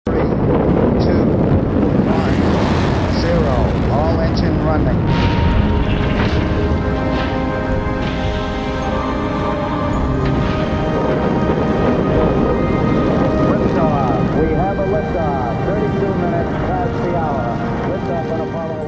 Three, two, one, zero. All engine running. Liftoff. We have a liftoff. 32 minutes past the hour. Liftoff on Apollo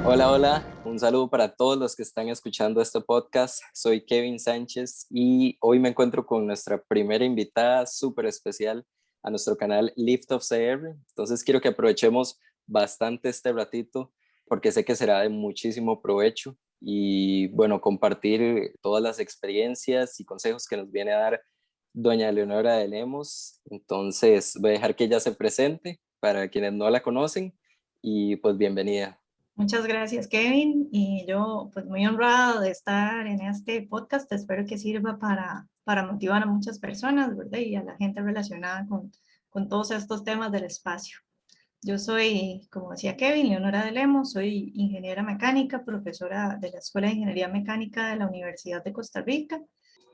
11. Hola, hola, un saludo para todos los que están escuchando este podcast. Soy Kevin Sánchez y hoy me encuentro con nuestra primera invitada súper especial a nuestro canal Lift of CR. Entonces quiero que aprovechemos bastante este ratito porque sé que será de muchísimo provecho y bueno, compartir todas las experiencias y consejos que nos viene a dar doña Leonora de Lemos. Entonces voy a dejar que ella se presente para quienes no la conocen y pues bienvenida. Muchas gracias, Kevin. Y yo, pues muy honrada de estar en este podcast. Espero que sirva para motivar a muchas personas, ¿verdad? Y a la gente relacionada con todos estos temas del espacio. Yo soy, como decía Kevin, Leonora de Lemos, soy ingeniera mecánica, profesora de la Escuela de Ingeniería Mecánica de la Universidad de Costa Rica.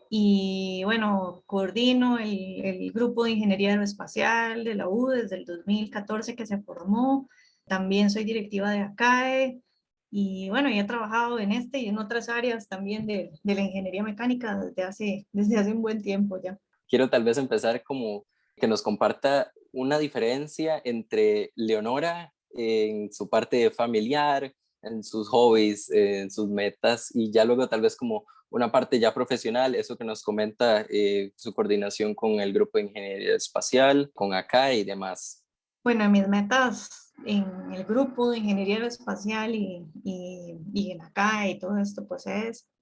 Y bueno, coordino el grupo de Ingeniería Aeroespacial de la U desde el 2014 que se formó. También soy directiva de ACAE y bueno, ya he trabajado en este y en otras áreas también de la ingeniería mecánica desde hace un buen tiempo ya. Quiero tal vez empezar como que nos comparta una diferencia entre Leonora en su parte familiar, en sus hobbies, en sus metas y ya luego tal vez como una parte ya profesional, eso que nos comenta su coordinación con el grupo de ingeniería espacial, con ACA y demás. Bueno, mis metas en el grupo de ingeniería aeroespacial y en ACAE y todo esto, pues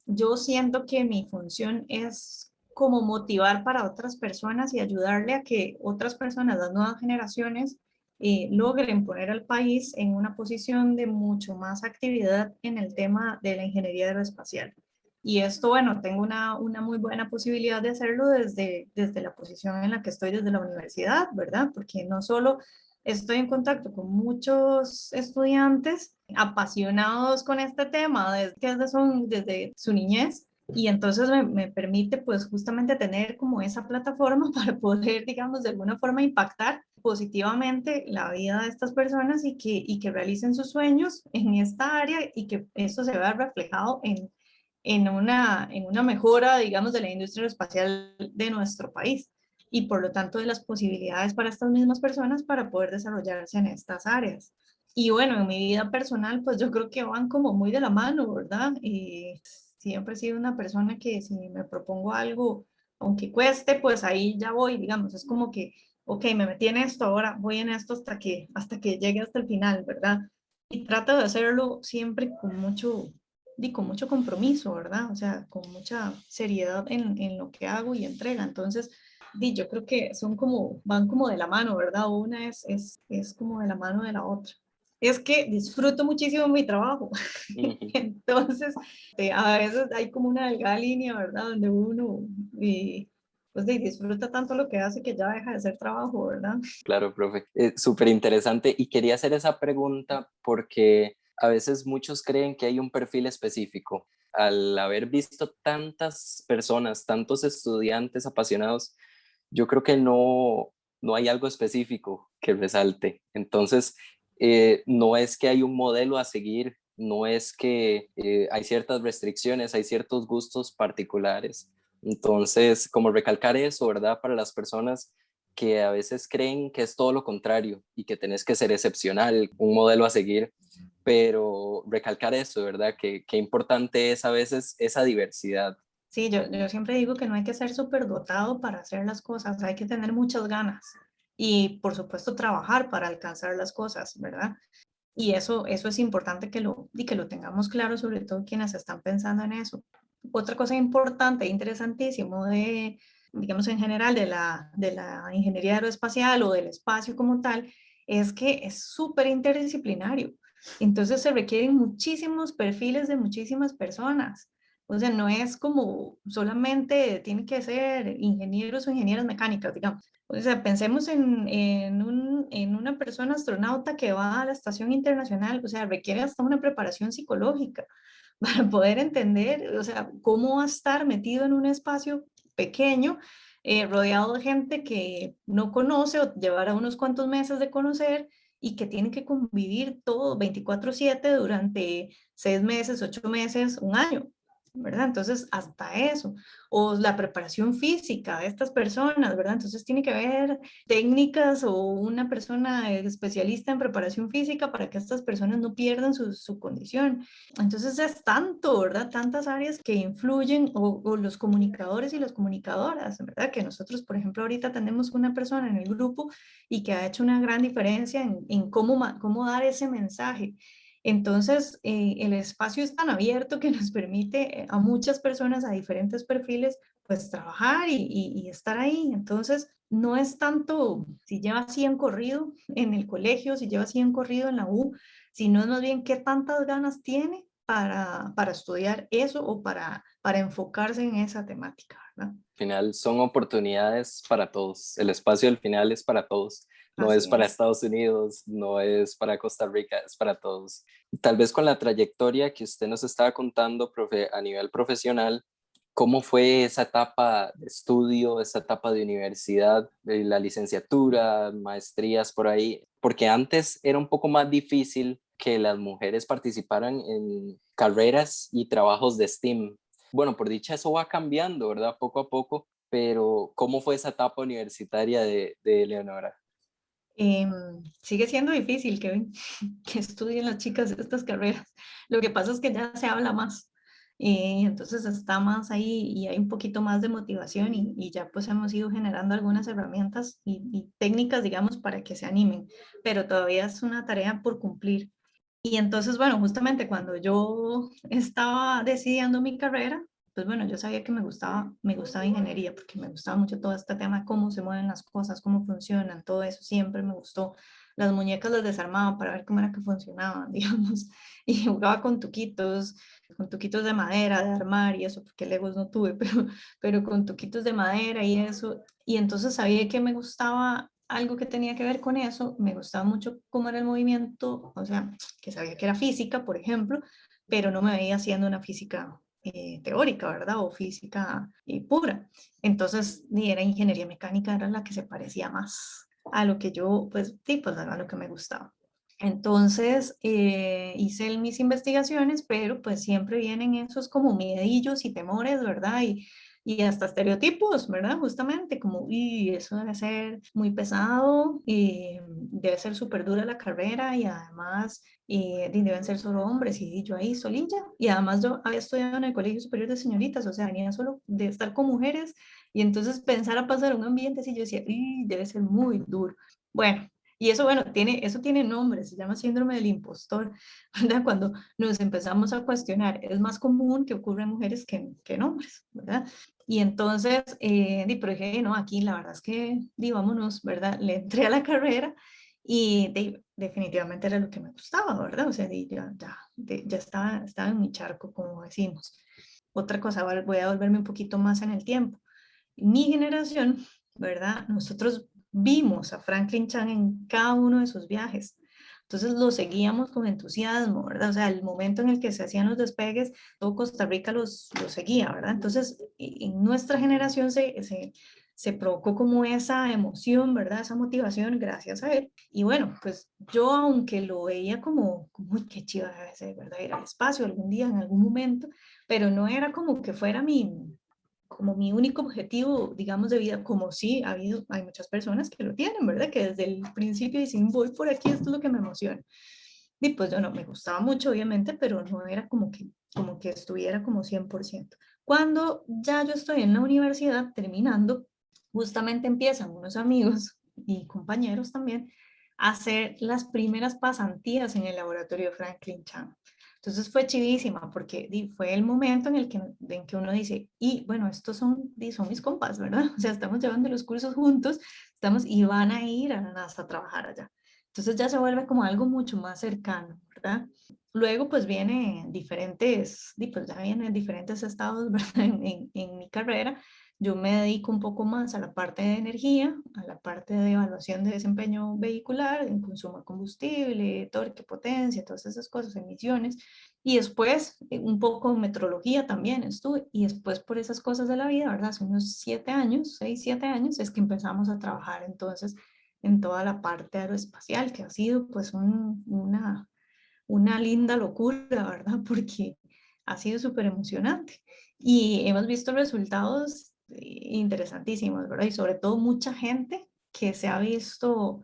yo siento que mi función es como motivar para otras personas y ayudarle a que otras personas, las nuevas generaciones, logren poner al país en una posición de mucho más actividad en el tema de la ingeniería aeroespacial. Y esto, bueno, tengo una muy buena posibilidad de hacerlo desde la posición en la que estoy desde la universidad, ¿verdad? Porque no solo estoy en contacto con muchos estudiantes apasionados con este tema desde su niñez, y entonces me permite pues justamente tener como esa plataforma para poder, digamos, de alguna forma impactar positivamente la vida de estas personas y que realicen sus sueños en esta área y que esto se vea reflejado en una mejora, digamos, de la industria espacial de nuestro país y por lo tanto de las posibilidades para estas mismas personas para poder desarrollarse en estas áreas. Y bueno, en mi vida personal, pues yo creo que van como muy de la mano, ¿verdad? Y siempre he sido una persona que si me propongo algo, aunque cueste, pues ahí ya voy, digamos, es como que, ok, me metí en esto, ahora voy en esto hasta que llegue hasta el final, ¿verdad? Y trato de hacerlo siempre con mucho compromiso, ¿verdad? O sea, con mucha seriedad en lo que hago y entrega. Entonces, yo creo que van como de la mano, ¿verdad? Una es como de la mano de la otra. Es que disfruto muchísimo mi trabajo. Entonces, a veces hay como una delgada línea, ¿verdad? Donde uno pues, disfruta tanto lo que hace que ya deja de ser trabajo, ¿verdad? Claro, profe. Súper interesante y quería hacer esa pregunta porque a veces muchos creen que hay un perfil específico. Al haber visto tantas personas, tantos estudiantes apasionados, yo creo que no hay algo específico que resalte. Entonces, no es que hay un modelo a seguir, no es que hay ciertas restricciones, hay ciertos gustos particulares. Entonces, como recalcar eso, ¿verdad? Para las personas que a veces creen que es todo lo contrario y que tenés que ser excepcional, un modelo a seguir, pero recalcar eso, ¿verdad? Que importante es a veces esa diversidad. Sí, yo siempre digo que no hay que ser superdotado para hacer las cosas, hay que tener muchas ganas y por supuesto trabajar para alcanzar las cosas, ¿verdad? Y eso es importante que lo tengamos claro, sobre todo quienes están pensando en eso. Otra cosa importante, interesantísimo digamos en general, de la ingeniería aeroespacial o del espacio como tal, es que es súper interdisciplinario. Entonces se requieren muchísimos perfiles de muchísimas personas. O sea, no es como solamente tienen que ser ingenieros o ingenieras mecánicas, digamos. O sea, pensemos en una persona astronauta que va a la estación internacional, o sea, requiere hasta una preparación psicológica para poder entender, o sea, cómo va a estar metido en un espacio pequeño rodeado de gente que no conoce o llevará unos cuantos meses de conocer y que tiene que convivir todo 24/7 durante 6 meses, 8 meses, un año, ¿verdad? Entonces, hasta eso. O la preparación física de estas personas, ¿verdad? Entonces, tiene que haber técnicas o una persona especialista en preparación física para que estas personas no pierdan su condición. Entonces, es tanto, ¿verdad? Tantas áreas que influyen, o los comunicadores y las comunicadoras, ¿verdad? Que nosotros, por ejemplo, ahorita tenemos una persona en el grupo y que ha hecho una gran diferencia en cómo dar ese mensaje. Entonces, el espacio es tan abierto que nos permite a muchas personas, a diferentes perfiles, pues trabajar y estar ahí. Entonces, no es tanto si lleva 100 corrido en el colegio, si lleva 100 corrido en la U, sino es más bien qué tantas ganas tiene para estudiar eso o para enfocarse en esa temática, ¿verdad? Al final son oportunidades para todos. El espacio al final es para todos. No es Así para es. Estados Unidos, no es para Costa Rica, es para todos. Tal vez con la trayectoria que usted nos estaba contando, profe, a nivel profesional, ¿cómo fue esa etapa de estudio, esa etapa de universidad, de la licenciatura, maestrías por ahí? Porque antes era un poco más difícil que las mujeres participaran en carreras y trabajos de STEAM. Bueno, por dicha eso va cambiando, ¿verdad? Poco a poco, pero ¿cómo fue esa etapa universitaria de Leonora? Em, Sigue siendo difícil que estudien las chicas estas carreras. Lo que pasa es que ya se habla más. Entonces está más ahí y hay un poquito más de motivación y ya pues hemos ido generando algunas herramientas y técnicas, digamos, para que se animen, pero todavía es una tarea por cumplir. Y entonces, bueno, justamente cuando yo estaba decidiendo mi carrera, pues bueno, yo sabía que me gustaba ingeniería, porque me gustaba mucho todo este tema de cómo se mueven las cosas, cómo funcionan, todo eso siempre me gustó. Las muñecas las desarmaba para ver cómo era que funcionaban, digamos, y jugaba con tuquitos de madera, de armar y eso, porque Legos no tuve, pero con tuquitos de madera y eso. Y entonces sabía que me gustaba algo que tenía que ver con eso, me gustaba mucho cómo era el movimiento, o sea, que sabía que era física, por ejemplo, pero no me veía haciendo una física teórica, ¿verdad? O física pura. Entonces, ni era ingeniería mecánica, era la que se parecía más a lo que yo, pues, sí, pues a lo que me gustaba. Entonces, hice mis investigaciones, pero pues siempre vienen esos como miedillos y temores, ¿verdad? Y hasta estereotipos, ¿verdad? Justamente como, y eso debe ser muy pesado, y debe ser súper dura la carrera y además deben ser solo hombres y yo ahí solilla. Y además yo había estudiado en el Colegio Superior de Señoritas, o sea, venía solo de estar con mujeres y entonces pensar a pasar un ambiente así, yo decía, y debe ser muy duro. Bueno. Y eso, bueno, eso tiene nombre, se llama síndrome del impostor, ¿verdad? Cuando nos empezamos a cuestionar, es más común que ocurra en mujeres que en hombres, ¿verdad? Y entonces, pero dije, no, aquí la verdad es que, vámonos, ¿verdad? Le entré a la carrera y definitivamente era lo que me gustaba, ¿verdad? O sea, ya estaba en mi charco, como decimos. Otra cosa, voy a volverme un poquito más en el tiempo. Mi generación, ¿verdad? Nosotros vimos a Franklin Chan en cada uno de sus viajes. Entonces lo seguíamos con entusiasmo, ¿verdad? O sea, el momento en el que se hacían los despegues, todo Costa Rica los seguía, ¿verdad? Entonces, en nuestra generación se provocó como esa emoción, ¿verdad? Esa motivación gracias a él. Y bueno, pues yo aunque lo veía como uy, qué chiva debe ser, ¿verdad? Ir al espacio algún día, en algún momento, pero no era como que fuera como mi único objetivo, digamos, de vida, como sí hay muchas personas que lo tienen, ¿verdad? Que desde el principio dicen, voy por aquí, esto es lo que me emociona. Y pues yo no, me gustaba mucho, obviamente, pero no era como que estuviera como 100%. Cuando ya yo estoy en la universidad terminando, justamente empiezan unos amigos y compañeros también a hacer las primeras pasantías en el laboratorio Franklin Chan. Entonces fue chivísima porque fue el momento en que uno dice, y bueno, estos son mis compas, ¿verdad? O sea, estamos llevando los cursos juntos, y van a ir a la NASA a trabajar allá. Entonces ya se vuelve como algo mucho más cercano, ¿verdad? Luego pues pues ya vienen diferentes estados, ¿verdad? En mi carrera. Yo me dedico un poco más a la parte de energía, a la parte de evaluación de desempeño vehicular, en consumo de combustible, torque, potencia, todas esas cosas, emisiones. Y después un poco metrología también estuve. Y después por esas cosas de la vida, ¿verdad? Hace unos 7 años, 6, 7 años, es que empezamos a trabajar entonces en toda la parte aeroespacial, que ha sido pues una linda locura, ¿verdad? Porque ha sido súper emocionante y hemos visto resultados interesantísimos, ¿verdad? Y sobre todo mucha gente que se ha visto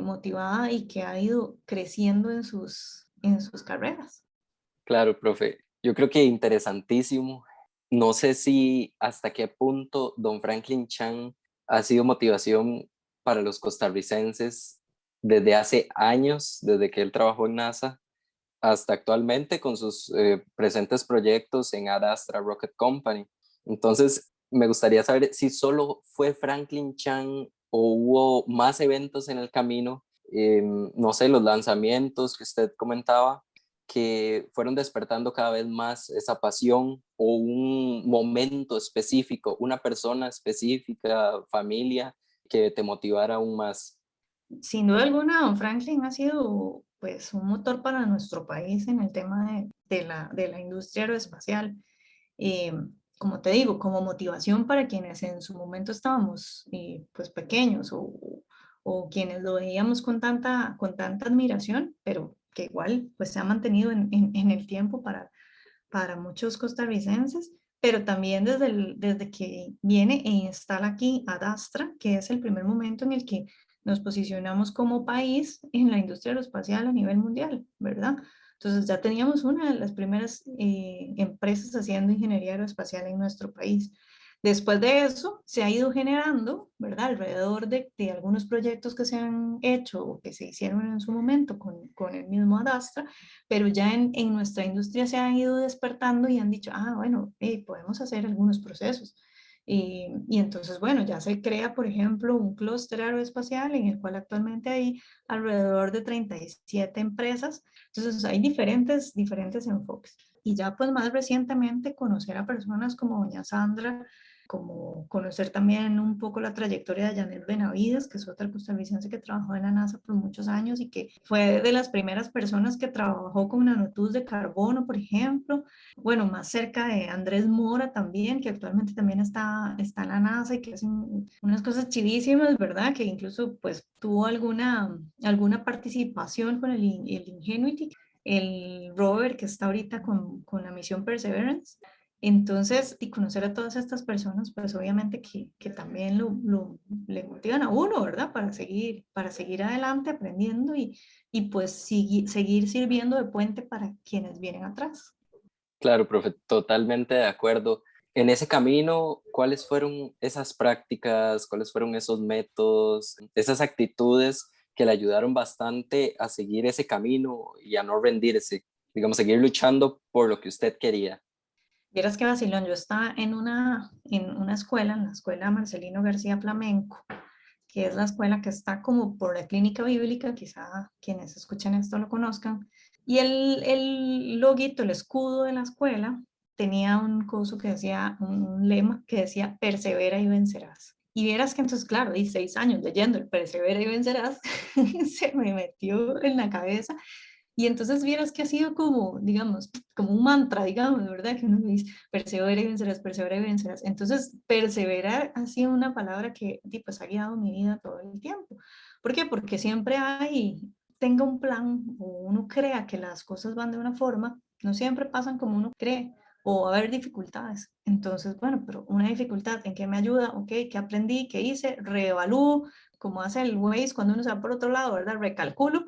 motivada y que ha ido creciendo en sus carreras. Claro, profe. Yo creo que interesantísimo. No sé si hasta qué punto don Franklin Chan ha sido motivación para los costarricenses desde hace años, desde que él trabajó en NASA, hasta actualmente con sus presentes proyectos en Ad Astra Rocket Company. Entonces, me gustaría saber si solo fue Franklin Chan o hubo más eventos en el camino, no sé, los lanzamientos que usted comentaba, que fueron despertando cada vez más esa pasión o un momento específico, una persona específica, familia, que te motivara aún más. Sin duda alguna, don Franklin ha sido pues un motor para nuestro país en el tema de la industria aeroespacial. eh, Como te digo, como motivación para quienes en su momento estábamos pues pequeños o quienes lo veíamos con tanta admiración, pero que igual pues se ha mantenido en el tiempo para muchos costarricenses, pero también desde que viene e instala aquí Ad Astra, que es el primer momento en el que nos posicionamos como país en la industria aeroespacial a nivel mundial, ¿verdad? Entonces ya teníamos una de las primeras empresas haciendo ingeniería aeroespacial en nuestro país. Después de eso, se ha ido generando, ¿verdad? Alrededor de algunos proyectos que se han hecho o que se hicieron en su momento con el mismo Adastra, pero ya en nuestra industria se han ido despertando y han dicho, bueno, podemos hacer algunos procesos. Y entonces, bueno, ya se crea, por ejemplo, un clúster aeroespacial en el cual actualmente hay alrededor de 37 empresas. Entonces, hay diferentes enfoques. Y ya pues más recientemente conocer a personas como doña Sandra, como conocer también un poco la trayectoria de Janet Benavides, que es otra costarricense que trabajó en la NASA por muchos años y que fue de las primeras personas que trabajó con nanotubos de carbono, por ejemplo. Bueno, más cerca de Andrés Mora también, que actualmente también está en la NASA y que hacen unas cosas chivísimas, ¿verdad? Que incluso pues tuvo alguna participación con el Ingenuity, el rover que está ahorita con la misión Perseverance. Entonces, y conocer a todas estas personas, pues obviamente que también le motivan a uno, ¿verdad? Para seguir adelante aprendiendo y pues seguir sirviendo de puente para quienes vienen atrás. Claro, profe, totalmente de acuerdo. En ese camino, ¿cuáles fueron esas prácticas, cuáles fueron esos métodos, esas actitudes que le ayudaron bastante a seguir ese camino y a no rendirse, digamos, seguir luchando por lo que usted quería? Vieras que vacilón, yo estaba en una escuela, en la escuela Marcelino García Flamenco, que es la escuela que está como por la clínica bíblica, quizá quienes escuchan esto lo conozcan, y el loguito, el escudo de la escuela, tenía un coso que decía, un lema que decía, persevera y vencerás. Y vieras que entonces, claro, 16 años leyendo el persevera y vencerás, se me metió en la cabeza y entonces vieras que ha sido como, digamos, como un mantra, digamos, ¿verdad? Que uno dice, persevera y vencerás, persevera y vencerás. Entonces, perseverar ha sido una palabra que pues, ha guiado mi vida todo el tiempo. ¿Por qué? Porque siempre tenga un plan o uno crea que las cosas van de una forma, no siempre pasan como uno cree o va a haber dificultades. Entonces, bueno, pero una dificultad, ¿en qué me ayuda? Ok, ¿qué aprendí? ¿Qué hice? Reevalúo, como hace el Waze cuando uno se va por otro lado, ¿verdad? Recalculo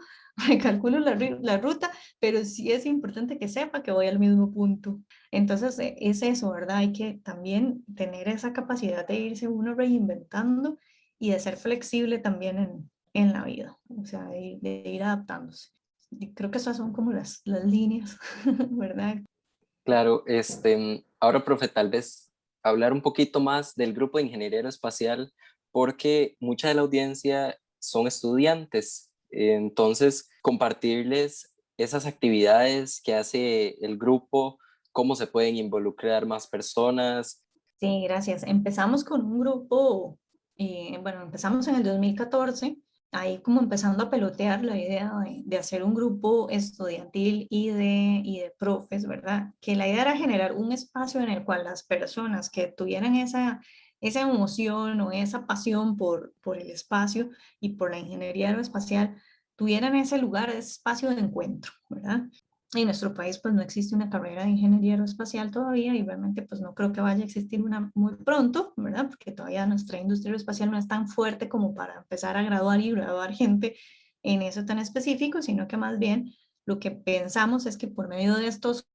calculo la ruta, pero sí es importante que sepa que voy al mismo punto. Entonces, es eso, ¿verdad? Hay que también tener esa capacidad de irse uno reinventando y de ser flexible también en la vida, o sea, de ir adaptándose. Y creo que esas son como las líneas, ¿verdad? Claro, ahora, profe, tal vez hablar un poquito más del grupo de ingeniería aeroespacial, porque mucha de la audiencia son estudiantes. Entonces, compartirles esas actividades que hace el grupo, cómo se pueden involucrar más personas, Sí, gracias. Empezamos con un grupo, bueno, empezamos en el 2014, ahí como empezando a pelotear la idea de hacer un grupo estudiantil y de profes, ¿verdad? Que la idea era generar un espacio en el cual las personas que tuvieran esa emoción o esa pasión por el espacio y por la ingeniería aeroespacial, tuvieran ese lugar, ese espacio de encuentro, ¿verdad? En nuestro país pues no existe una carrera de ingeniería aeroespacial todavía y realmente pues no creo que vaya a existir una muy pronto, ¿verdad? Porque todavía nuestra industria aeroespacial no es tan fuerte como para empezar a graduar y graduar gente en eso tan específico, sino que más bien lo que pensamos es que por medio de estos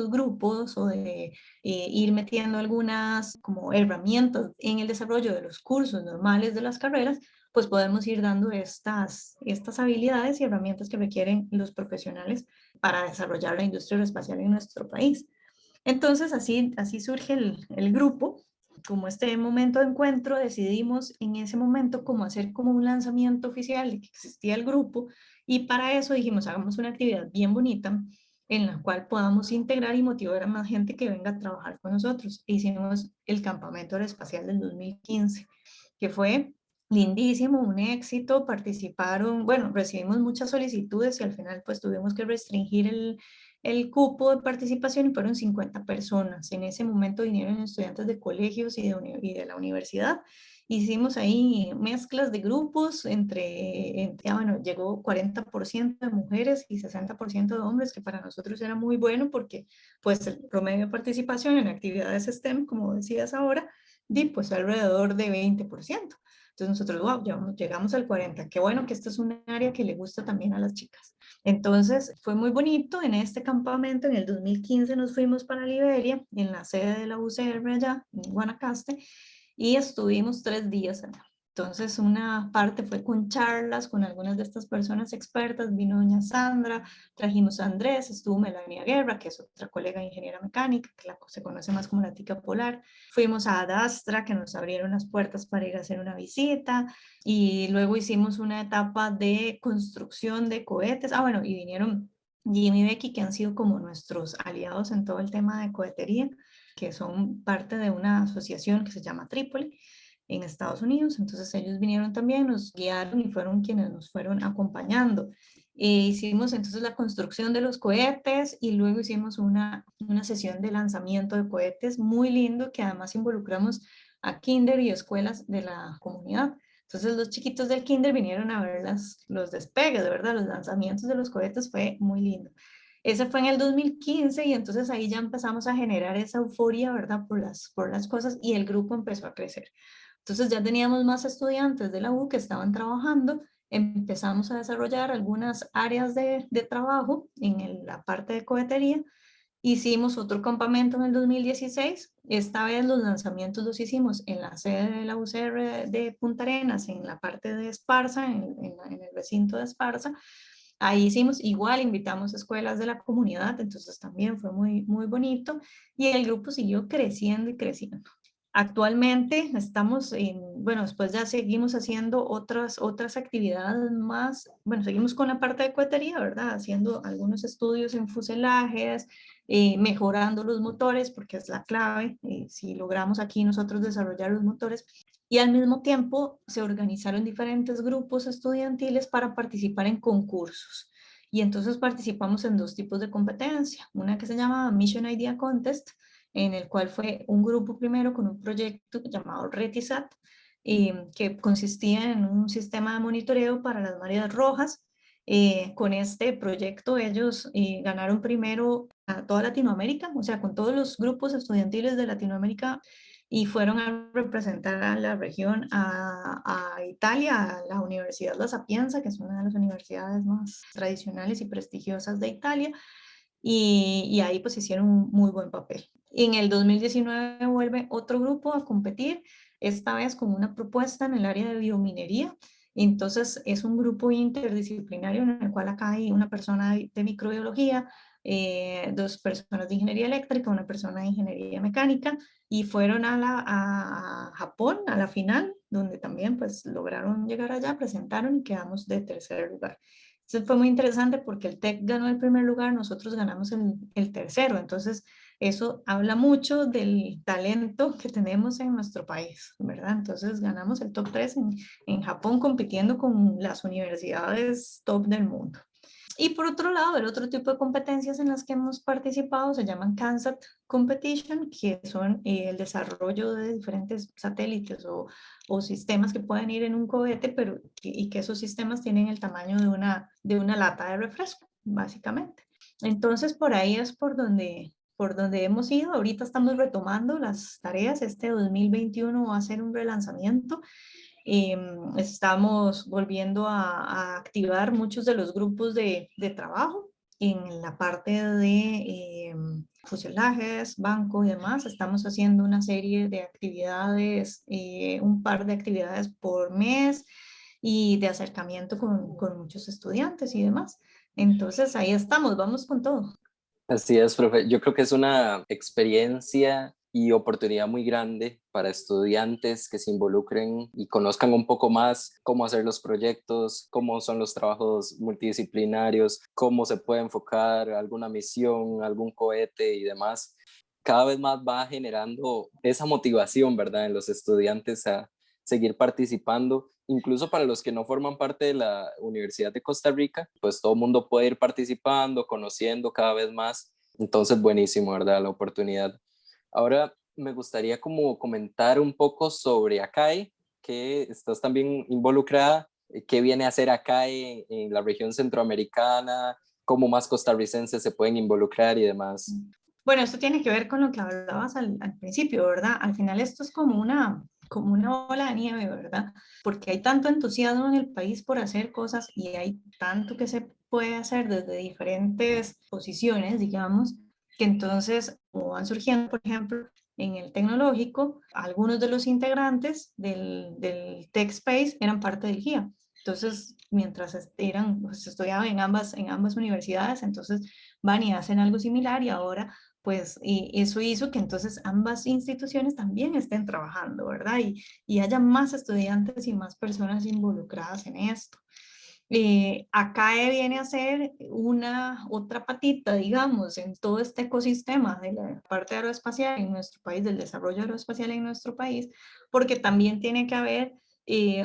grupos o de ir metiendo algunas como herramientas en el desarrollo de los cursos normales de las carreras, pues podemos ir dando estas habilidades y herramientas que requieren los profesionales para desarrollar la industria aeroespacial en nuestro país. Entonces, así surge el grupo. Como este momento de encuentro, decidimos en ese momento como hacer como un lanzamiento oficial de que existía el grupo y para eso dijimos, hagamos una actividad bien bonita en la cual podamos integrar y motivar a más gente que venga a trabajar con nosotros. Hicimos el campamento aeroespacial del 2015, que fue lindísimo, un éxito, participaron, bueno, recibimos muchas solicitudes y al final pues tuvimos que restringir el cupo de participación y fueron 50 personas. En ese momento vinieron estudiantes de colegios y de la universidad. Hicimos ahí mezclas de grupos bueno, llegó 40% de mujeres y 60% de hombres, que para nosotros era muy bueno porque pues el promedio de participación en actividades STEM, como decías ahora, pues alrededor de 20%. Entonces nosotros, wow, llegamos al 40%. Qué bueno que esto es un área que le gusta también a las chicas. Entonces fue muy bonito. En este campamento, en el 2015, nos fuimos para Liberia, en la sede de la UCR allá, en Guanacaste, y estuvimos 3 días allá. Entonces, una parte fue con charlas con algunas de estas personas expertas, vino doña Sandra, trajimos a Andrés, estuvo Melania Guerra, que es otra colega ingeniera mecánica, que se conoce más como la tica polar. Fuimos a Adastra, que nos abrieron las puertas para ir a hacer una visita, y luego hicimos una etapa de construcción de cohetes. Bueno, y vinieron Jimmy y Becky, que han sido como nuestros aliados en todo el tema de cohetería, que son parte de una asociación que se llama Trípoli en Estados Unidos. Entonces ellos vinieron también, nos guiaron y fueron quienes nos fueron acompañando. Hicimos entonces la construcción de los cohetes y luego hicimos una sesión de lanzamiento de cohetes muy lindo que además involucramos a kinder y escuelas de la comunidad. Entonces los chiquitos del kinder vinieron a ver los despegues, de verdad, los lanzamientos de los cohetes, fue muy lindo. Ese fue en el 2015 y entonces ahí ya empezamos a generar esa euforia, ¿verdad? Por las cosas y el grupo empezó a crecer. Entonces ya teníamos más estudiantes de la U que estaban trabajando, empezamos a desarrollar algunas áreas de trabajo en la parte de cohetería. Hicimos otro campamento en el 2016. Esta vez los lanzamientos los hicimos en la sede de la UCR de Punta Arenas, en la parte de Esparza, en el recinto de Esparza. Ahí hicimos igual, invitamos escuelas de la comunidad, entonces también fue muy, muy bonito y el grupo siguió creciendo y creciendo. Actualmente estamos bueno, después ya seguimos haciendo otras actividades más, bueno, seguimos con la parte de cohetería, ¿verdad? Haciendo algunos estudios en fuselajes, mejorando los motores, porque es la clave, si logramos aquí nosotros desarrollar los motores. Y al mismo tiempo se organizaron diferentes grupos estudiantiles para participar en concursos. Y entonces participamos en 2 tipos de competencia, una que se llama Mission Idea Contest, en el cual fue un grupo primero con un proyecto llamado RETISAT, que consistía en un sistema de monitoreo para las mareas rojas. Con este proyecto ellos ganaron primero a toda Latinoamérica, o sea, con todos los grupos estudiantiles de Latinoamérica y fueron a representar a la región, a Italia, a la Universidad La Sapienza, que es una de las universidades más tradicionales y prestigiosas de Italia, y ahí pues hicieron un muy buen papel. En el 2019 vuelve otro grupo a competir, esta vez con una propuesta en el área de biominería. Entonces es un grupo interdisciplinario en el cual acá hay una persona de microbiología, 2 personas de ingeniería eléctrica, una persona de ingeniería mecánica, y fueron a Japón a la final, donde también pues lograron llegar allá, presentaron y quedamos de tercer lugar. Entonces fue muy interesante porque el TEC ganó el primer lugar, nosotros ganamos el tercero. Entonces eso habla mucho del talento que tenemos en nuestro país, ¿verdad? Entonces ganamos el top 3 en Japón compitiendo con las universidades top del mundo. Y por otro lado, el otro tipo de competencias en las que hemos participado se llaman CANSAT Competition, que son el desarrollo de diferentes satélites o sistemas que pueden ir en un cohete, pero y que esos sistemas tienen el tamaño de una lata de refresco, básicamente. Entonces, por ahí es por donde hemos ido. Ahorita estamos retomando las tareas. Este 2021 va a ser un relanzamiento. Estamos volviendo a activar muchos de los grupos de trabajo en la parte de fuselajes, banco y demás. Estamos haciendo una serie de actividades, un par de actividades por mes y de acercamiento con muchos estudiantes y demás. Entonces ahí estamos, vamos con todo. Así es, profe. Yo creo que es una experiencia y oportunidad muy grande para estudiantes que se involucren y conozcan un poco más cómo hacer los proyectos, cómo son los trabajos multidisciplinarios, cómo se puede enfocar alguna misión, algún cohete y demás. Cada vez más va generando esa motivación, ¿verdad?, en los estudiantes a seguir participando. Incluso para los que no forman parte de la Universidad de Costa Rica, pues todo el mundo puede ir participando, conociendo cada vez más. Entonces, buenísimo, ¿verdad?, la oportunidad. Ahora me gustaría como comentar un poco sobre ACAE, que estás también involucrada, qué viene a hacer ACAE en la región centroamericana, cómo más costarricenses se pueden involucrar y demás. Bueno, esto tiene que ver con lo que hablabas al principio, ¿verdad? Al final esto es como una bola de nieve, ¿verdad? Porque hay tanto entusiasmo en el país por hacer cosas y hay tanto que se puede hacer desde diferentes posiciones, digamos, que entonces, como van surgiendo, por ejemplo, en el tecnológico, algunos de los integrantes del Tech Space eran parte del GIA. Entonces, mientras pues, estudiaban en ambas universidades, entonces van y hacen algo similar y ahora pues y eso hizo que entonces ambas instituciones también estén trabajando, ¿verdad? Y haya más estudiantes y más personas involucradas en esto. ACAE viene a ser una otra patita, digamos, en todo este ecosistema de la parte aeroespacial en nuestro país, del desarrollo aeroespacial en nuestro país, porque también tiene que haber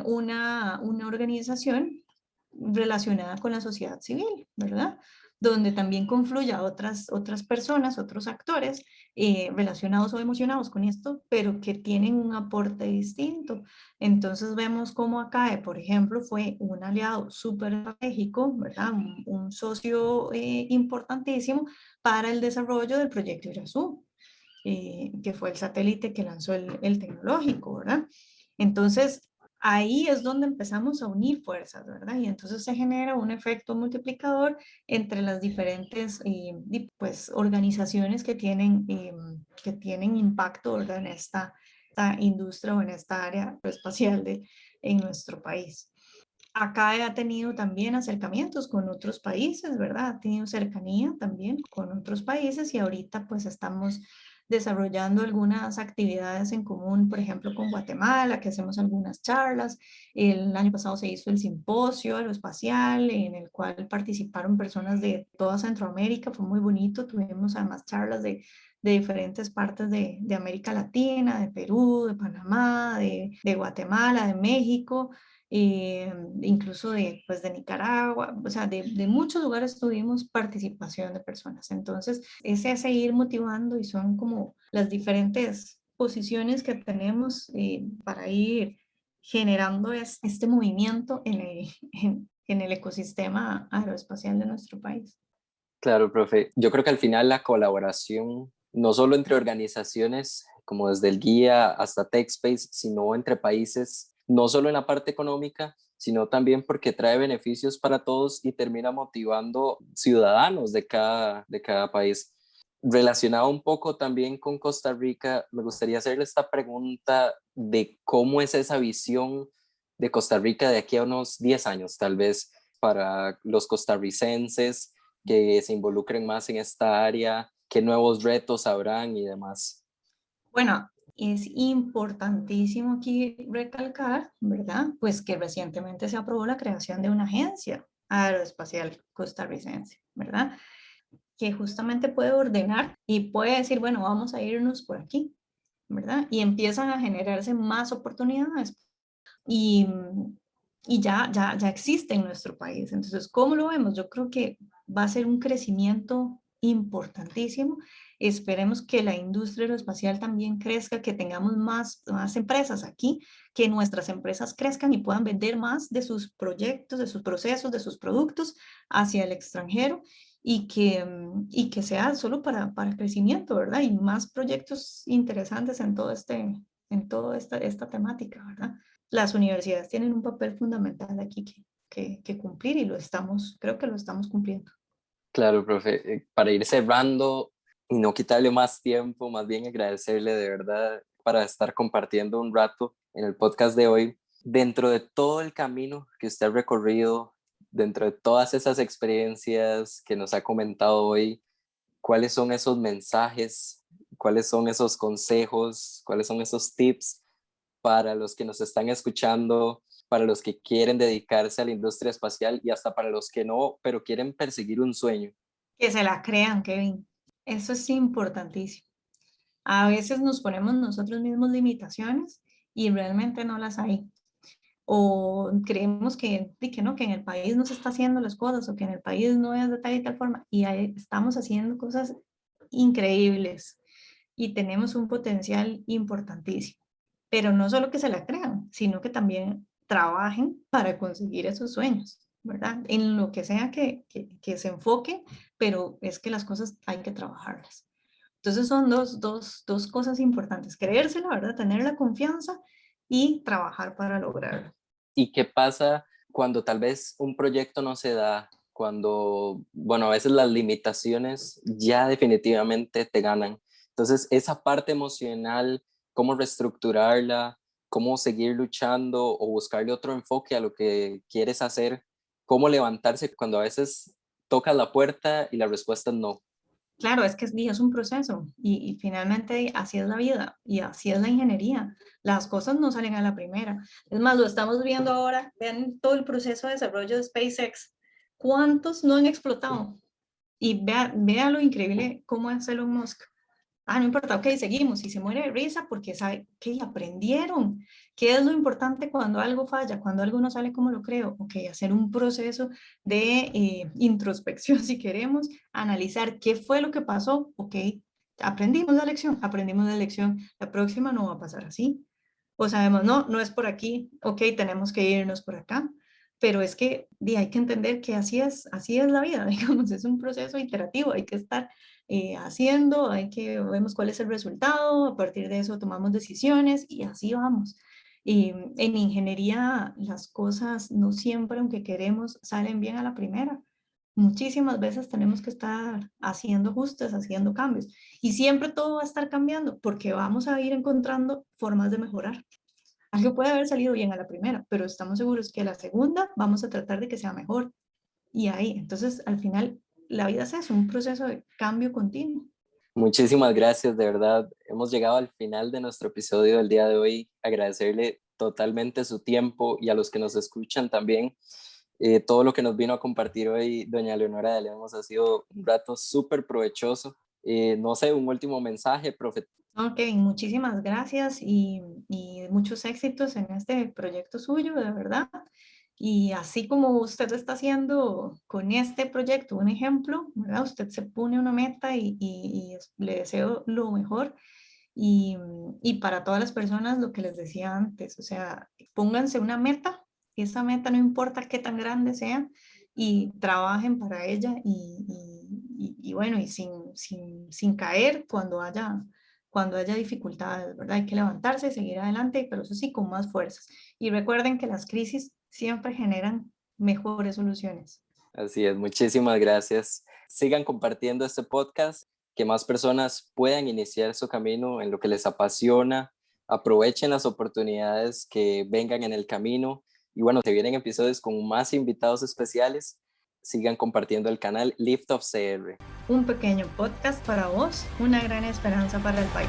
una organización relacionada con la sociedad civil, ¿verdad? Donde también confluya otras personas, otros actores relacionados o emocionados con esto, pero que tienen un aporte distinto. Entonces vemos cómo ACAE, por ejemplo, fue un aliado súper estratégico, ¿verdad? Un socio importantísimo para el desarrollo del proyecto Irazú, que fue el satélite que lanzó el tecnológico, ¿verdad? Entonces, ahí es donde empezamos a unir fuerzas, ¿verdad? Y entonces se genera un efecto multiplicador entre las diferentes pues, organizaciones que tienen impacto, ¿verdad? En esta industria o en esta área espacial en nuestro país. Acá ha tenido también acercamientos con otros países, ¿verdad? Ha tenido cercanía también con otros países y ahorita pues estamos desarrollando algunas actividades en común, por ejemplo, con Guatemala, que hacemos algunas charlas. El año pasado se hizo el simposio aeroespacial, en el cual participaron personas de toda Centroamérica, fue muy bonito. Tuvimos además charlas de diferentes partes de América Latina, de Perú, de Panamá, de Guatemala, de México. Incluso pues de Nicaragua, o sea, de muchos lugares tuvimos participación de personas. Entonces, es seguir motivando y son como las diferentes posiciones que tenemos para ir generando este movimiento en el ecosistema aeroespacial de nuestro país. Claro, profe. Yo creo que al final la colaboración, no solo entre organizaciones, como desde el guía hasta TechSpace, sino entre países, no solo en la parte económica, sino también porque trae beneficios para todos y termina motivando ciudadanos de cada país. Relacionado un poco también con Costa Rica, me gustaría hacerle esta pregunta de cómo es esa visión de Costa Rica de aquí a unos 10 años, tal vez, para los costarricenses que se involucren más en esta área, qué nuevos retos habrán y demás. Bueno, es importantísimo aquí recalcar, ¿verdad? Pues que recientemente se aprobó la creación de una agencia aeroespacial costarricense, ¿verdad? que justamente puede ordenar y puede decir, bueno, vamos a irnos por aquí, ¿verdad? Y empiezan a generarse más oportunidades y, y ya existe en nuestro país. Entonces, ¿cómo lo vemos? Yo creo que va a ser un crecimiento importantísimo. Esperemos que la industria aeroespacial también crezca, que tengamos más empresas aquí, que nuestras empresas crezcan y puedan vender más de sus proyectos, de sus procesos, de sus productos hacia el extranjero y que sea solo para crecimiento, ¿verdad? Y más proyectos interesantes en toda esta temática, ¿verdad? Las universidades tienen un papel fundamental aquí que cumplir y creo que lo estamos cumpliendo. Claro, profe, para ir cerrando y no quitarle más tiempo, más bien agradecerle de verdad para estar compartiendo un rato en el podcast de hoy. Dentro de todo el camino que usted ha recorrido, dentro de todas esas experiencias que nos ha comentado hoy, ¿cuáles son esos mensajes? ¿Cuáles son esos consejos? ¿Cuáles son esos tips para los que nos están escuchando, para los que quieren dedicarse a la industria espacial y hasta para los que no, pero quieren perseguir un sueño? Que se la crean, Kevin. Eso es importantísimo. A veces nos ponemos nosotros mismos limitaciones y realmente no las hay. O creemos que no, que en el país no se está haciendo las cosas o que en el país no es de tal y tal forma. Y ahí estamos haciendo cosas increíbles y tenemos un potencial importantísimo. Pero no solo que se la crean, sino que también trabajen para conseguir esos sueños, ¿verdad? En lo que sea que se enfoque, pero es que las cosas hay que trabajarlas. Entonces son dos cosas importantes, creérsela, ¿verdad? Tener la confianza y trabajar para lograrlo. ¿Y qué pasa cuando tal vez un proyecto no se da? Cuando, bueno, a veces las limitaciones ya definitivamente te ganan. Entonces, esa parte emocional, cómo reestructurarla, cómo seguir luchando o buscarle otro enfoque a lo que quieres hacer, cómo levantarse cuando a veces tocas la puerta y la respuesta es no. Claro, es que es un proceso y finalmente así es la vida y así es la ingeniería. Las cosas no salen a la primera. Es más, lo estamos viendo ahora, vean todo el proceso de desarrollo de SpaceX. ¿Cuántos no han explotado? Y vea lo increíble cómo es Elon Musk. Ah, no importa, ok, seguimos. Y se muere de risa porque sabe que aprendieron. ¿Qué es lo importante cuando algo falla, cuando algo no sale como lo creo? Ok, hacer un proceso de introspección si queremos, analizar qué fue lo que pasó. Ok, aprendimos la lección. La próxima no va a pasar así. O sabemos, no, no es por aquí. Ok, tenemos que irnos por acá. Pero es que hay que entender que así es la vida, digamos, es un proceso iterativo, hay que estar haciendo, vemos cuál es el resultado, a partir de eso tomamos decisiones y así vamos. Y en ingeniería las cosas no siempre, aunque queremos, salen bien a la primera. Muchísimas veces tenemos que estar haciendo ajustes, haciendo cambios. Y siempre todo va a estar cambiando porque vamos a ir encontrando formas de mejorar. Algo puede haber salido bien a la primera, pero estamos seguros que a la segunda vamos a tratar de que sea mejor. Y ahí, entonces, al final, la vida es un proceso de cambio continuo. Muchísimas gracias, de verdad. Hemos llegado al final de nuestro episodio del día de hoy. Agradecerle totalmente su tiempo y a los que nos escuchan también. Todo lo que nos vino a compartir hoy, doña Leonora de Lemos, ha sido un rato súper provechoso. No sé, un último mensaje, profe. Ok, muchísimas gracias y muchos éxitos en este proyecto suyo, de verdad. Y así como usted está haciendo con este proyecto un ejemplo, ¿verdad? Usted se pone una meta y le deseo lo mejor. Y, y para todas las personas, lo que les decía antes, o sea, pónganse una meta, esa meta no importa qué tan grande sea, y trabajen para ella y bueno, y sin caer cuando haya dificultades, ¿verdad? Hay que levantarse, seguir adelante, pero eso sí, con más fuerzas. Y recuerden que las crisis siempre generan mejores soluciones. Así es, muchísimas gracias. Sigan compartiendo este podcast, que más personas puedan iniciar su camino en lo que les apasiona. Aprovechen las oportunidades que vengan en el camino. Y bueno, se vienen episodios con más invitados especiales. Sigan compartiendo el canal Lift of CR. Un pequeño podcast para vos, una gran esperanza para el país.